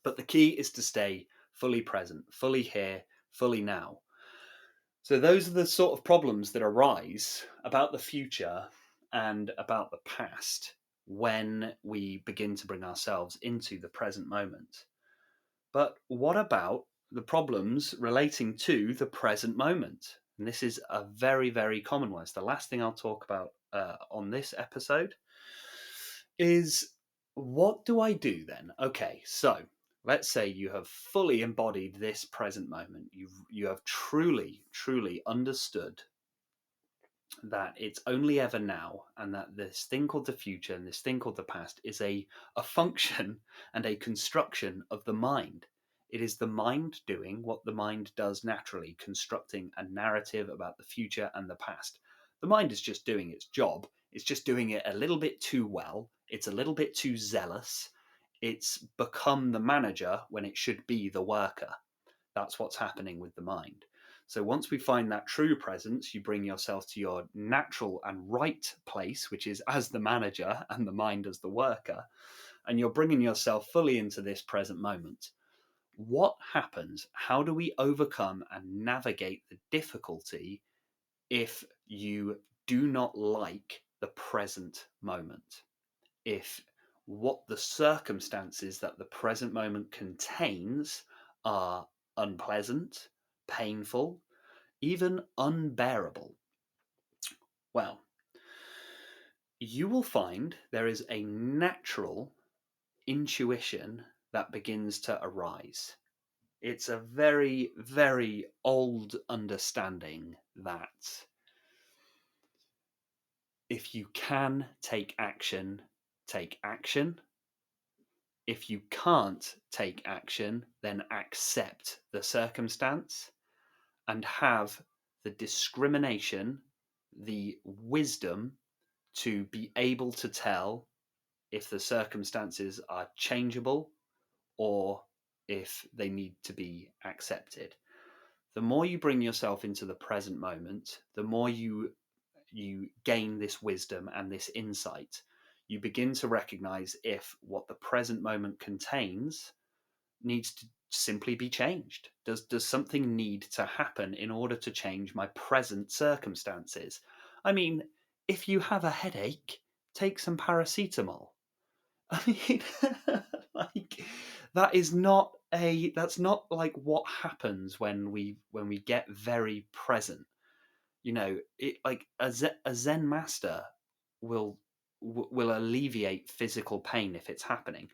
[SPEAKER 1] But the key is to stay fully present, fully here, fully now. So those are the sort of problems that arise about the future and about the past when we begin to bring ourselves into the present moment. But what about the problems relating to the present moment? And this is a very common one. It's the last thing I'll talk about on this episode is, what do I do then? Okay, so let's say you have fully embodied this present moment. You have truly understood that it's only ever now, and that this thing called the future and this thing called the past is a function and a construction of the mind. It is the mind doing what the mind does naturally, constructing a narrative about the future and the past. The mind is just doing its job. It's just doing it a little bit too well. It's a little bit too zealous. It's become the manager when it should be the worker. That's what's happening with the mind. So once we find that true presence, you bring yourself to your natural and right place, which is as the manager and the mind as the worker, and you're bringing yourself fully into this present moment. What happens? How do we overcome and navigate the difficulty if you do not like the present moment? If what the circumstances that the present moment contains are unpleasant, painful, even unbearable? Well, you will find there is a natural intuition that begins to arise. It's a very old understanding that if you can take action, take action. If you can't take action, then accept the circumstance and have the discrimination, the wisdom to be able to tell if the circumstances are changeable or if they need to be accepted. The more you bring yourself into the present moment, the more you gain this wisdom and this insight. You begin to recognize if what the present moment contains needs to simply be changed. Does something need to happen in order to change my present circumstances? I mean, if you have a headache, take some paracetamol. I mean, like that's not like what happens when we get very present. You know, it like a Zen master will will alleviate physical pain if it's happening.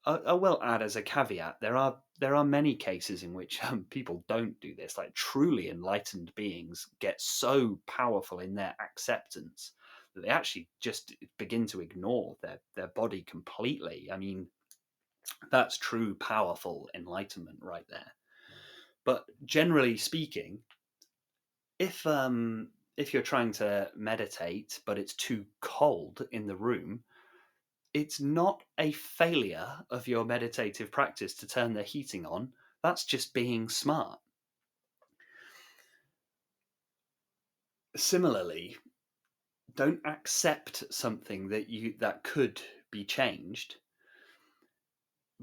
[SPEAKER 1] I will add as a caveat, there are many cases in which people don't do this. Like truly enlightened beings get so powerful in their acceptance that they actually just begin to ignore their body completely. I mean, that's true powerful enlightenment right there. But generally speaking, if you're trying to meditate but it's too cold in the room, it's not a failure of your meditative practice to turn the heating on. That's just being smart. Similarly, don't accept something that could be changed.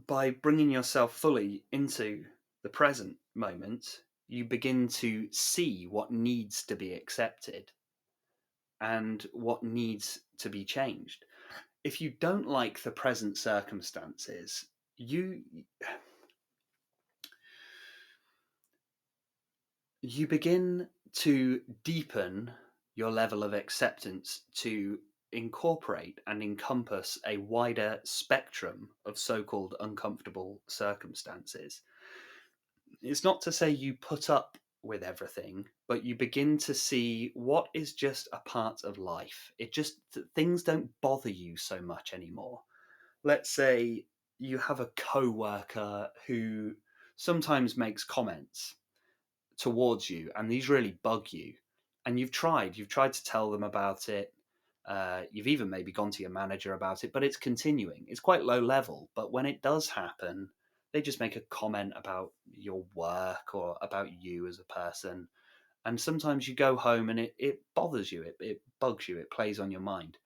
[SPEAKER 1] By bringing yourself fully into the present moment, you begin to see what needs to be accepted and what needs to be changed. If you don't like the present circumstances, you begin to deepen your level of acceptance to incorporate and encompass a wider spectrum of so-called uncomfortable circumstances. It's not to say you put up with everything, but you begin to see what is just a part of life. Things don't bother you so much anymore. Let's say you have a co-worker who sometimes makes comments towards you and these really bug you, and you've tried to tell them about it. You've even maybe gone to your manager about it, but it's continuing. It's quite low level, but when it does happen, they just make a comment about your work or about you as a person, And sometimes you go home and it bothers you, it bugs you, it plays on your mind.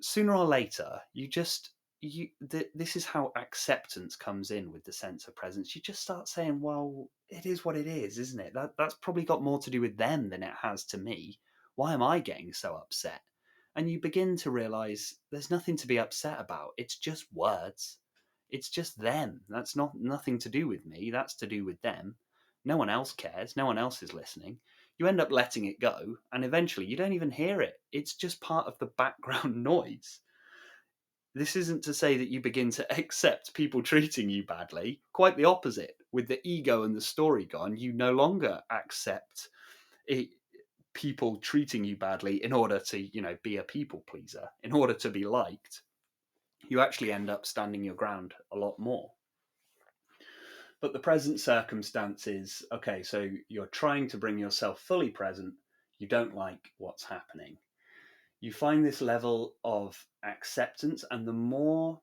[SPEAKER 1] Sooner or later, this is how acceptance comes in with the sense of presence. You just start saying, well, it is what it is, isn't it? That's probably got more to do with them than it has to me. Why am I getting so upset? And you begin to realize there's nothing to be upset about. It's just words. It's just them. That's not nothing to do with me. That's to do with them. No one else cares. No one else is listening. You end up letting it go, and eventually you don't even hear it. It's just part of the background noise. This isn't to say that you begin to accept people treating you badly. Quite the opposite. With the ego and the story gone, you no longer accept it, people treating you badly in order to, be a people pleaser, in order to be liked. You actually end up standing your ground a lot more. But the present circumstances, okay, so you're trying to bring yourself fully present. You don't like what's happening. You find this level of acceptance, and the more,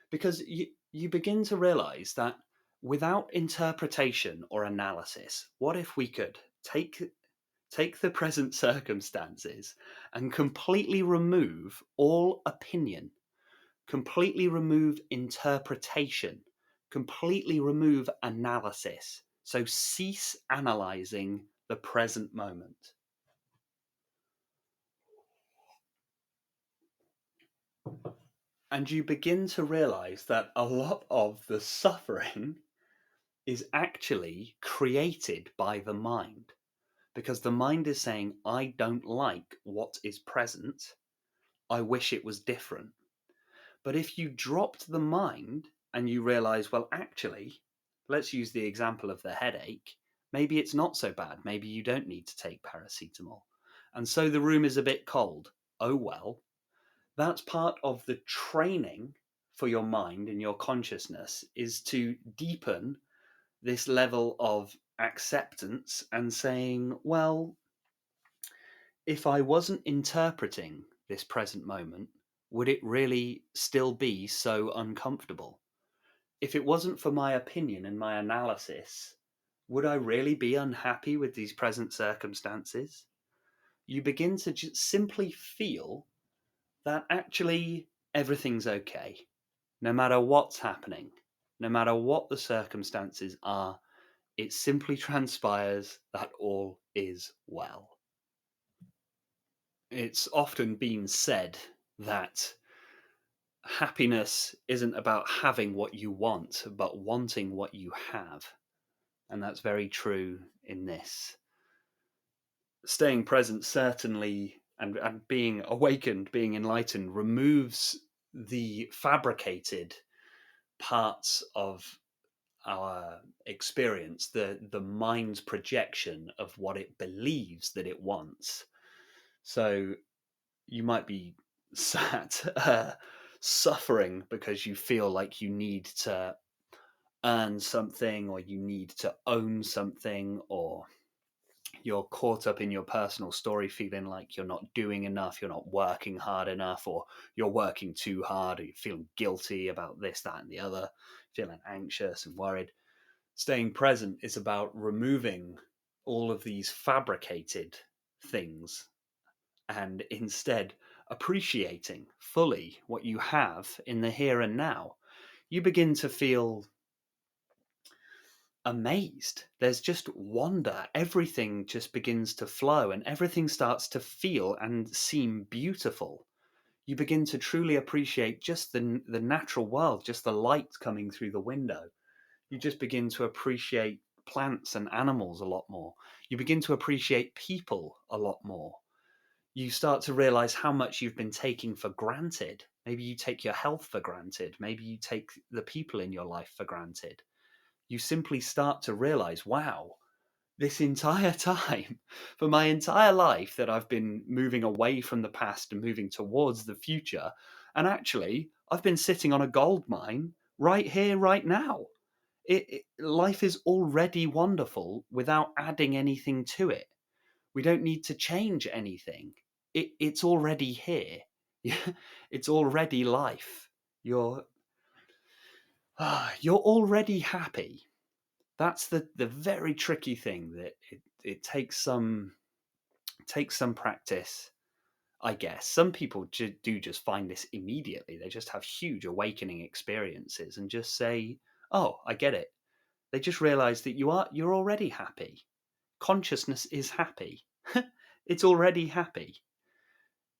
[SPEAKER 1] because you begin to realize that without interpretation or analysis, what if we could take the present circumstances and completely remove all opinion, completely remove interpretation, completely remove analysis. So cease analyzing the present moment. And you begin to realize that a lot of the suffering is actually created by the mind. Because the mind is saying, I don't like what is present. I wish it was different. But if you dropped the mind and you realize, well, actually, let's use the example of the headache. Maybe it's not so bad. Maybe you don't need to take paracetamol. And so the room is a bit cold. Oh, well, that's part of the training for your mind and your consciousness, is to deepen this level of acceptance and saying, well, if I wasn't interpreting this present moment, would it really still be so uncomfortable? If it wasn't for my opinion and my analysis, would I really be unhappy with these present circumstances? You begin to just simply feel that actually everything's okay, no matter what's happening, no matter what the circumstances are. It simply transpires that all is well. It's often been said that happiness isn't about having what you want, but wanting what you have. And that's very true in this. Staying present, certainly, and being awakened, being enlightened, removes the fabricated parts of our experience, the mind's projection of what it believes that it wants. So you might be sat suffering because you feel like you need to earn something, or you need to own something, or you're caught up in your personal story feeling like you're not doing enough, you're not working hard enough, or you're working too hard, or you're feeling guilty about this, that, and the other, feeling anxious and worried. Staying present is about removing all of these fabricated things and instead appreciating fully what you have in the here and now. You begin to feel amazed. There's just wonder. Everything just begins to flow and everything starts to feel and seem beautiful. You begin to truly appreciate just the natural world, just the light coming through the window. You just begin to appreciate plants and animals a lot more. You begin to appreciate people a lot more. You start to realize how much you've been taking for granted. Maybe you take your health for granted. Maybe you take the people in your life for granted. You simply start to realize, wow, this entire time, for my entire life, that I've been moving away from the past and moving towards the future. And actually, I've been sitting on a gold mine right here, right now. Life is already wonderful without adding anything to it. We don't need to change anything. It's already here. It's already life. You're already happy. That's the very tricky thing, that it takes some practice, I guess. Some people do just find this immediately. They just have huge awakening experiences and just say, "Oh, I get it." They just realize that you're already happy. Consciousness is happy. It's already happy.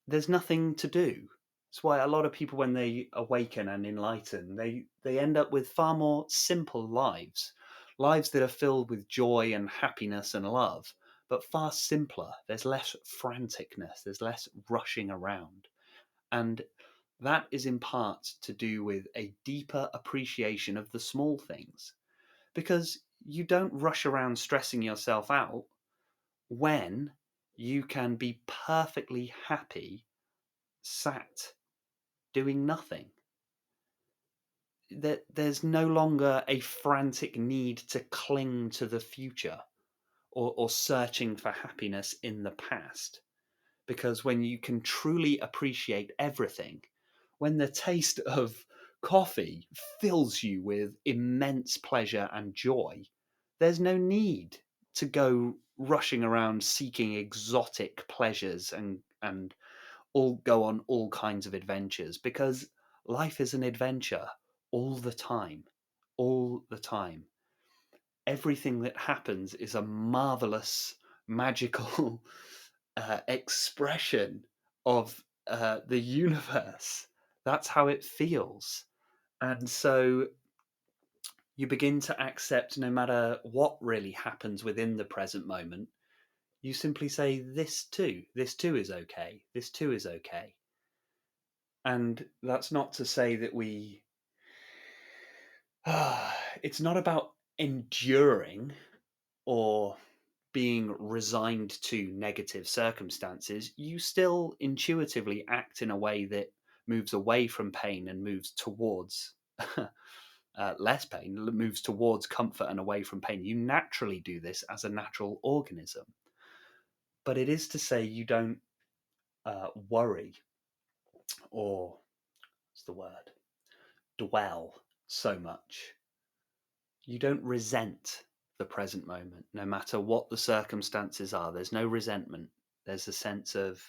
[SPEAKER 1] There's nothing to do. That's why a lot of people, when they awaken and enlighten, they end up with far more simple lives, lives that are filled with joy and happiness and love, but far simpler. There's less franticness, there's less rushing around. And that is in part to do with a deeper appreciation of the small things, because you don't rush around stressing yourself out when you can be perfectly happy sat doing nothing. There's no longer a frantic need to cling to the future, or searching for happiness in the past. Because when you can truly appreciate everything, when the taste of coffee fills you with immense pleasure and joy, there's no need to go rushing around seeking exotic pleasures and all go on all kinds of adventures, because life is an adventure all the time. All the time. Everything that happens is a marvelous, magical expression of the universe. That's how it feels. And so you begin to accept, no matter what really happens within the present moment, you simply say, this too is okay. This too is okay. And that's not to say that it's not about enduring or being resigned to negative circumstances. You still intuitively act in a way that moves away from pain and moves towards less pain, moves towards comfort and away from pain. You naturally do this as a natural organism. But it is to say you don't worry, or what's the word? Dwell so much. You don't resent the present moment, no matter what the circumstances are. There's no resentment. There's a sense of,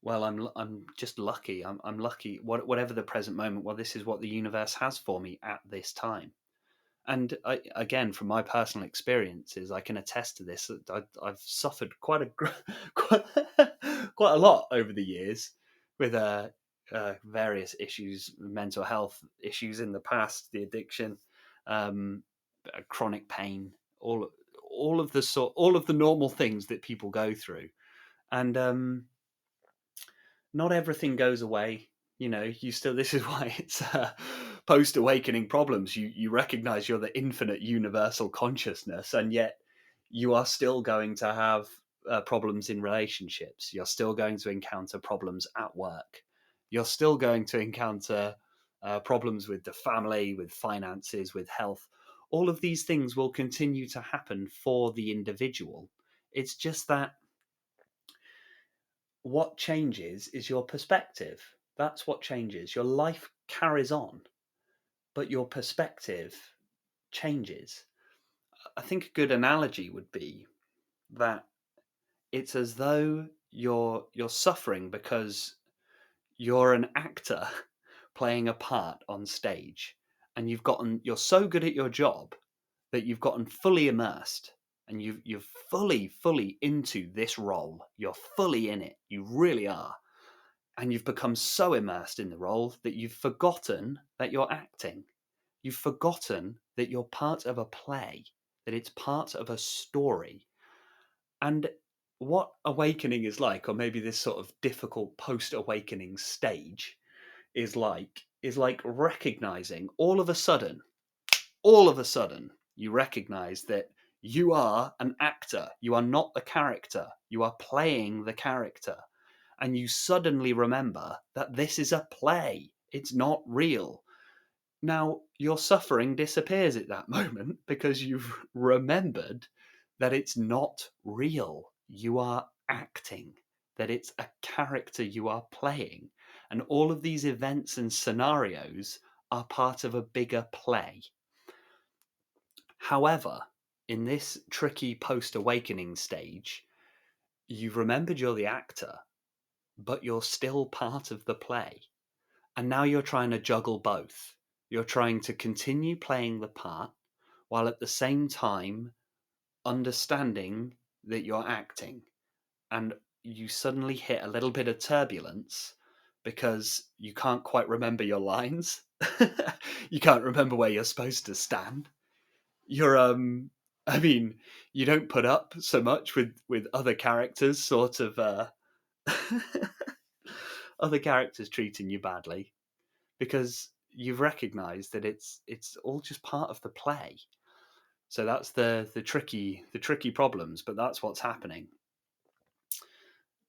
[SPEAKER 1] well, I'm just lucky. I'm lucky. Whatever the present moment, well, this is what the universe has for me at this time. And again, from my personal experiences, I can attest to this. I've suffered quite quite, quite a lot over the years with various issues, mental health issues in the past, the addiction, um, chronic pain, all of the normal things that people go through, and not everything goes away. You still, this is why it's post awakening problems. You recognize you're the infinite universal consciousness, and yet you are still going to have problems in relationships. You're still going to encounter problems at work. You're still going to encounter problems with the family, with finances, with health. All of these things will continue to happen for the individual. It's just that what changes is your perspective. That's what changes. Your life carries on, but your perspective changes. I think a good analogy would be that it's as though you're suffering because you're an actor playing a part on stage, and you're so good at your job that you've gotten fully immersed, and you're fully into this role. You're fully in it. You really are. And you've become so immersed in the role that you've forgotten that you're acting. You've forgotten that you're part of a play, that it's part of a story. And what awakening is like, or maybe this sort of difficult post-awakening stage is like recognizing all of a sudden, you recognize that you are an actor. You are not the character. You are playing the character. And you suddenly remember that this is a play. It's not real. Now, your suffering disappears at that moment because you've remembered that it's not real. You are acting, that it's a character you are playing. And all of these events and scenarios are part of a bigger play. However, in this tricky post-awakening stage, you've remembered you're the actor, but you're still part of the play. And now you're trying to juggle both. You're trying to continue playing the part while at the same time understanding that you're acting. And you suddenly hit a little bit of turbulence because you can't quite remember your lines. You can't remember where you're supposed to stand. You're I mean, you don't put up so much with other characters sort of other characters treating you badly, because you've recognized that it's all just part of the play. So that's the tricky problems, but that's what's happening.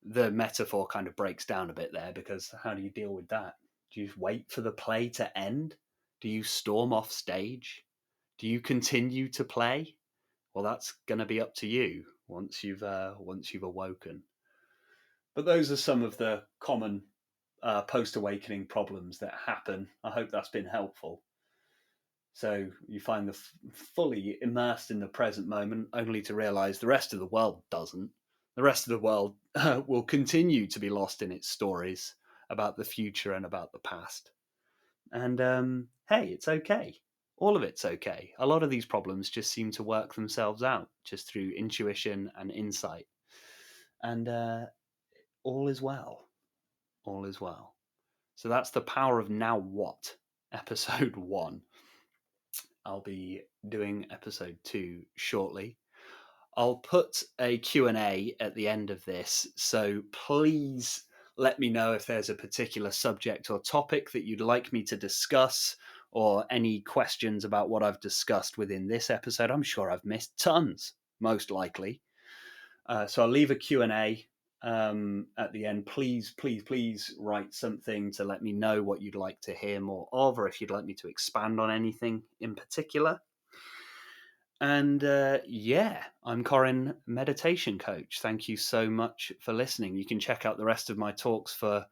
[SPEAKER 1] The metaphor kind of breaks down a bit there, because how do you deal with that? Do you wait for the play to end? Do you storm off stage? Do you continue to play? Well, that's going to be up to you once you've awoken. But those are some of the common post-awakening problems that happen. I hope that's been helpful. So you find the fully immersed in the present moment, only to realize the rest of the world doesn't. The rest of the world will continue to be lost in its stories about the future and about the past. And hey, it's okay. All of it's okay. A lot of these problems just seem to work themselves out just through intuition and insight. And all is well. All is well. So that's the power of Now What, episode 1. I'll be doing episode 2 shortly. I'll put a Q&A at the end of this, so please let me know if there's a particular subject or topic that you'd like me to discuss, or any questions about what I've discussed within this episode. I'm sure I've missed tons, most likely. So I'll leave a Q&A at the end. Please write something to let me know what you'd like to hear more of, or if you'd like me to expand on anything in particular. And yeah, I'm Corin, meditation coach. Thank you so much for listening. You can check out the rest of my talks for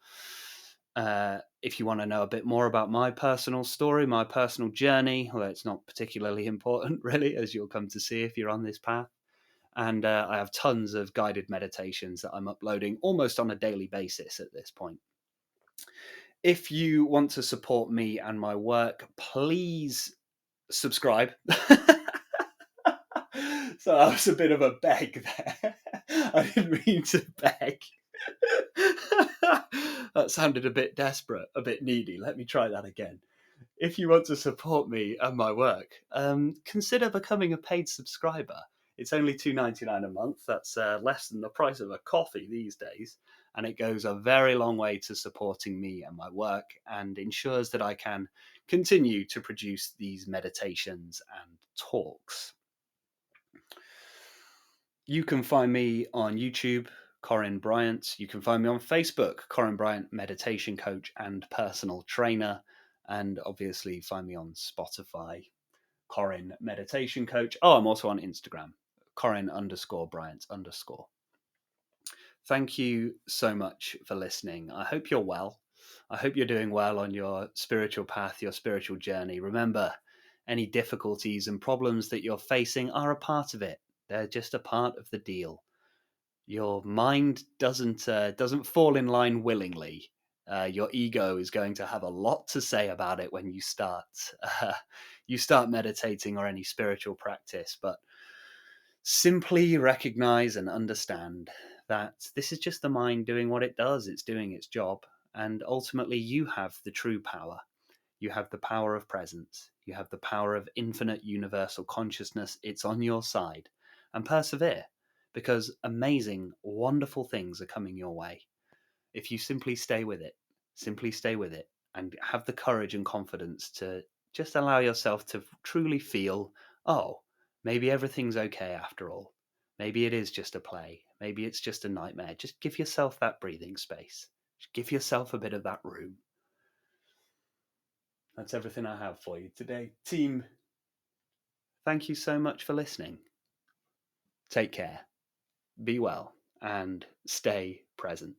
[SPEAKER 1] if you want to know a bit more about my personal story, my personal journey, although it's not particularly important, really, as you'll come to see if you're on this path. And I have tons of guided meditations that I'm uploading almost on a daily basis at this point. If you want to support me and my work, please subscribe. So that was a bit of a beg there. I didn't mean to beg. That sounded a bit desperate, a bit needy. Let me try that again. If you want to support me and my work, consider becoming a paid subscriber. It's only $2.99 a month. That's less than the price of a coffee these days. And it goes a very long way to supporting me and my work, and ensures that I can continue to produce these meditations and talks. You can find me on YouTube, Corin Bryant. You can find me on Facebook, Corin Bryant, meditation coach and personal trainer. And obviously find me on Spotify, Corin meditation coach. Oh, I'm also on Instagram, Corin_Bryant_. Thank you so much for listening. I hope you're well. I hope you're doing well on your spiritual path, your spiritual journey. Remember, any difficulties and problems that you're facing are a part of it. They're just a part of the deal. Your mind doesn't fall in line willingly. Your ego is going to have a lot to say about it when you start meditating or any spiritual practice. But simply recognize and understand that this is just the mind doing what it does. It's doing its job, and ultimately you have the true power. You have the power of presence. You have the power of infinite universal consciousness. It's on your side. And persevere, because amazing, wonderful things are coming your way. If you simply stay with it, and have the courage and confidence to just allow yourself to truly feel, oh, maybe everything's okay after all. Maybe it is just a play. Maybe it's just a nightmare. Just give yourself that breathing space. Just give yourself a bit of that room. That's everything I have for you today. Team, thank you so much for listening. Take care, be well, and stay present.